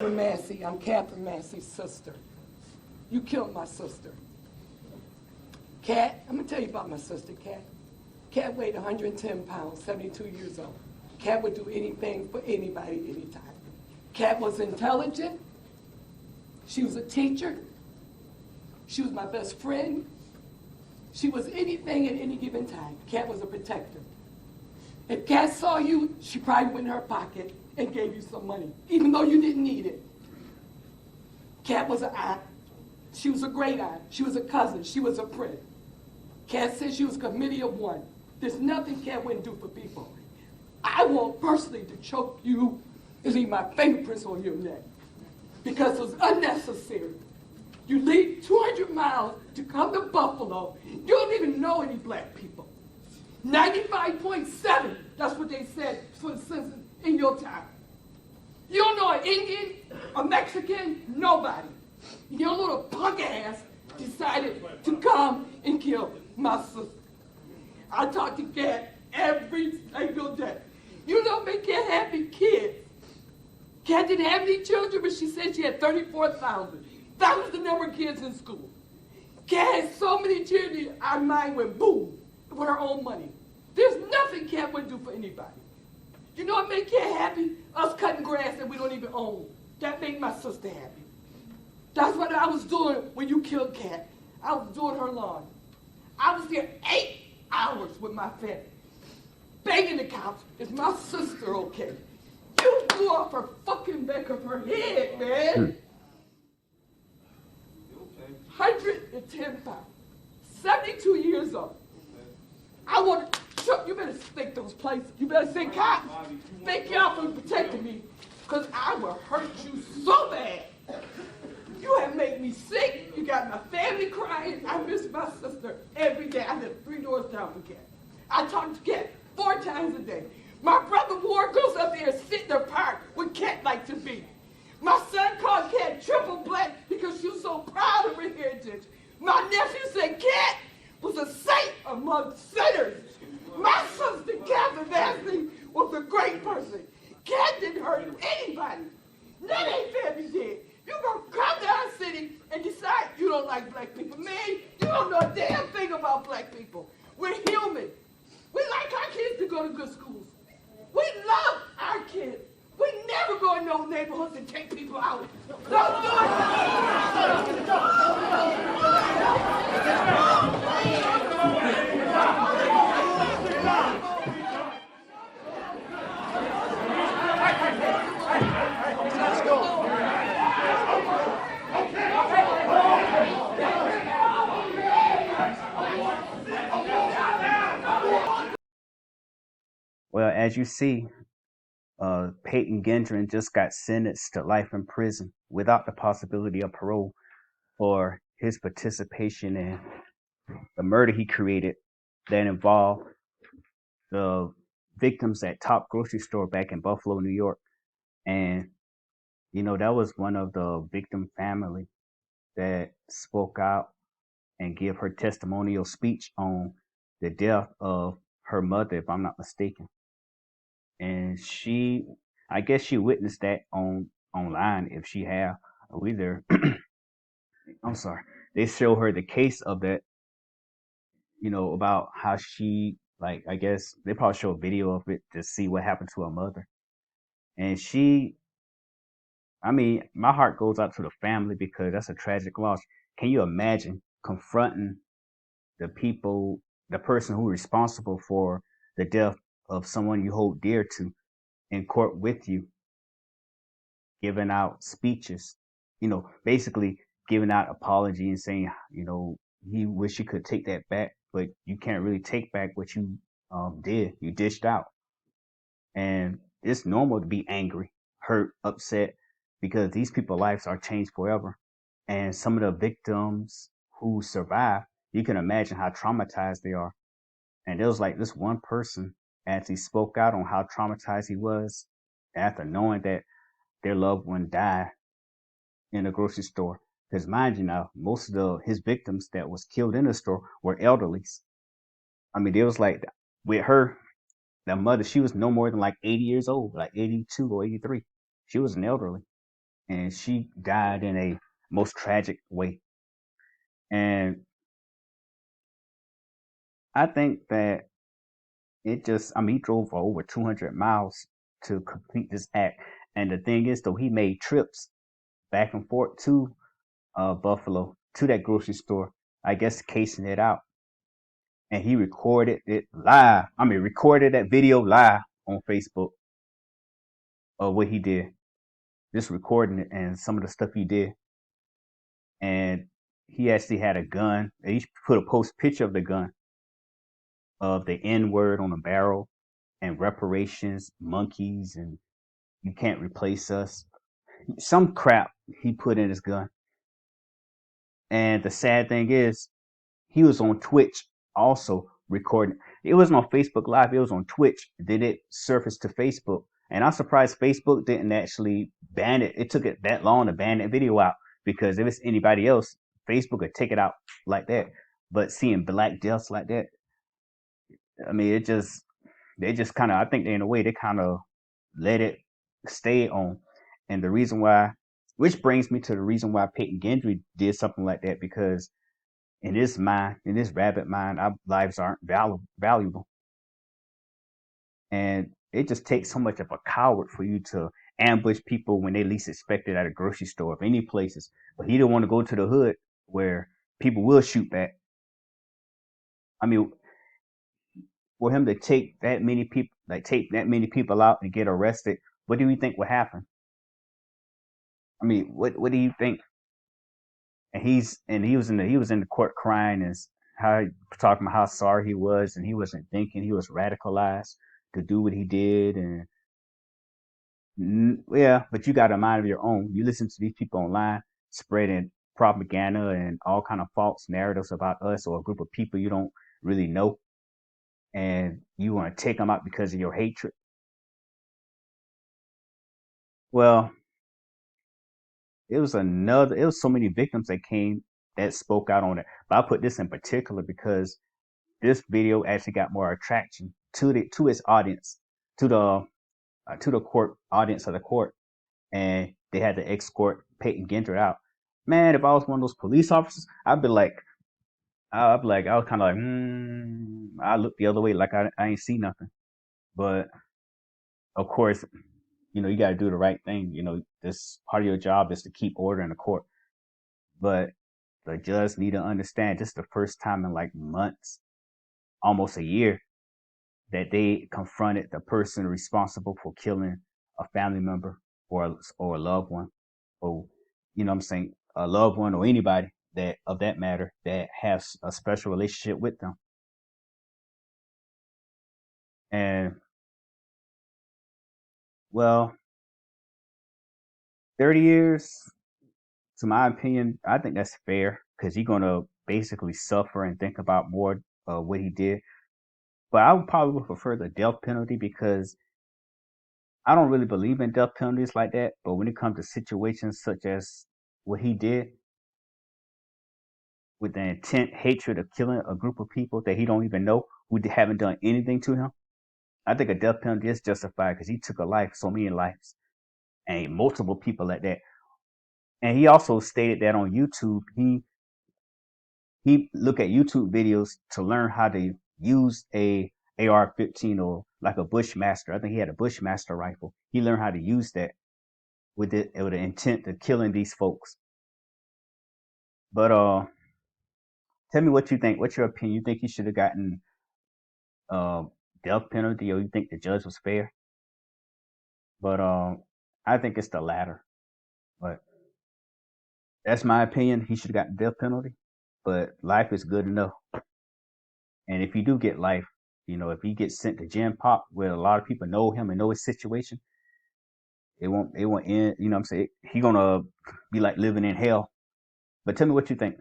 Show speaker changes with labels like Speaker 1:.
Speaker 1: Catherine Massey. I'm Catherine Massey's sister. You killed my sister. Cat, I'm going to tell you about my sister, Cat. Cat weighed 110 pounds, 72 years old. Cat would do anything for anybody, anytime. Cat was intelligent. She was a teacher. She was my best friend. She was anything at any given time. Cat was a protector. If Cat saw you, she probably went in her pocket and gave you some money, even though you didn't need it. Cat was an aunt. She was a great aunt. She was a cousin. She was a friend. Cat said she was a committee of one. There's nothing Cat wouldn't do for people. I want personally to choke you and leave my fingerprints on your neck because it was unnecessary. You leave 200 miles to come to Buffalo. You don't even know any black people. 95.7, that's what they said for the census in your time. You don't know an Indian, a Mexican, nobody. Your little punk ass decided to come and kill my sister. I talk to Cat every single day. You know, make Cat happy kids. Cat didn't have any children, but she said she had 34,000. That was the number of kids in school. Cat had so many children, our mind went boom with her own money. There's nothing Cat wouldn't do for anybody. You know what made Cat happy? Us cutting grass that we don't even own. That made my sister happy. That's what I was doing when you killed Cat. I was doing her lawn. I was there 8 hours with my family. Banging the couch. Is my sister okay? You blew off her fucking back of her head, man. 110 pounds. 72 years old. I want to, you better stake those places. You better say, cops, thank y'all for protecting me, because I will hurt you so bad. You have made me sick. You got my family crying. I miss my sister every day. I live 3 doors down from Cat. I talk to Cat 4 times a day. My brother Ward goes up there and sit in the park where Cat like to be. My son called Cat triple black because she was so proud of her heritage. My nephew said Cat was a saint among sinners. My sister, Catherine Massey, was a great person. Cat didn't hurt anybody. None of their family did. You gonna come to our city and decide you don't like black people. Man, you don't know a damn thing about black people. We're human. We like our kids to go to good schools. We love our kids. We never go in no neighborhoods and take people out. Don't do Let's go.
Speaker 2: Well, as you see, Peyton Gendron just got sentenced to life in prison without the possibility of parole for his participation in the murder he created that involved the victims at Top Grocery Store back in Buffalo, New York. And, you know, that was one of the victim family that spoke out and gave her testimonial speech on the death of her mother, if I'm not mistaken. And I guess she witnessed that online, if she have, or either, I'm sorry, they show her the case of that, you know, about how she, like, I guess they probably show a video of it to see what happened to her mother. And I mean, my heart goes out to the family because that's a tragic loss. Can you imagine confronting the person who is responsible for the death of someone you hold dear to in court with you, giving out speeches, you know, basically giving out apology and saying, you know, he wish you could take that back, but you can't really take back what you did. You dished out. And it's normal to be angry, hurt, upset, because these people's lives are changed forever. And some of the victims who survived, you can imagine how traumatized they are. And there was like this one person as he spoke out on how traumatized he was after knowing that their loved one died in a grocery store. Because mind you now, most of his victims that was killed in the store were elderlies. I mean, it was like with her, the mother, she was no more than like 80 years old, like 82 or 83. She was an elderly. and she died in a most tragic way. And I think that he drove for over 200 miles to complete this act. And the thing is, though, he made trips back and forth to Buffalo, to that grocery store, I guess casing it out. And he recorded it live. Recorded that video live on Facebook of what he did. Just recording it and some of the stuff he did. And he actually had a gun. And he put a post picture of the gun, of the N word on the barrel, and reparations, monkeys, and you can't replace us. Some crap he put in his gun. And the sad thing is, he was on Twitch also recording. It wasn't on Facebook Live, it was on Twitch. Then it surfaced to Facebook. And I'm surprised Facebook didn't actually ban it. It took it that long to ban that video out, because if it's anybody else, Facebook would take it out like that. But seeing black deaths like that, they just kind of, I think in a way, they kind of let it stay on. And the reason why, which brings me to the reason why Peyton Gendron did something like that, because in his mind, in his rabbit mind, our lives aren't valuable. And it just takes so much of a coward for you to ambush people when they least expect it at a grocery store, of any places. But he didn't want to go to the hood where people will shoot back. I mean, for him to take that many people out and get arrested, what do you think would happen? What do you think? And he was in the court crying, and how talking about how sorry he was, and he wasn't thinking, he was radicalized to do what he did. And yeah, but you got a mind of your own. You listen to these people online spreading propaganda and all kind of false narratives about us or a group of people you don't really know, and you want to take them out because of your hatred. Well, it was so many victims that spoke out on it. But I put this in particular because this video actually got more attraction to its audience, to the court audience of the court, and they had to escort Peyton Gendron out. Man, if I was one of those police officers, I was kind of like, I look the other way, like I ain't see nothing. But of course, you got to do the right thing. This part of your job is to keep order in the court. But the judge need to understand, this is the first time in like months, almost a year, that they confronted the person responsible for killing a family member or a loved one, or what I'm saying, a loved one or anybody that of that matter that has a special relationship with them. And well, 30 years, to my opinion, I think that's fair, because he's gonna basically suffer and think about more of what he did. But I would probably prefer the death penalty, because I don't really believe in death penalties like that. But when it comes to situations such as what he did, with the intent, hatred of killing a group of people that he don't even know, who haven't done anything to him, I think a death penalty is justified, because he took a life, so many lives, and multiple people at that. And he also stated that on YouTube, he look at YouTube videos to learn how to use a AR-15, or like a Bushmaster. I think he had a Bushmaster rifle. He learned how to use that with the intent of killing these folks. But tell me what you think. What's your opinion? You think he should have gotten uh, death penalty, or you think the judge was fair? But I think it's the latter. But that's my opinion. He should have gotten death penalty. But life is good enough. And if you do get life, if he gets sent to Gen Pop, where a lot of people know him and know his situation, it won't end. What I'm saying? He gonna be like living in hell. But tell me what you think.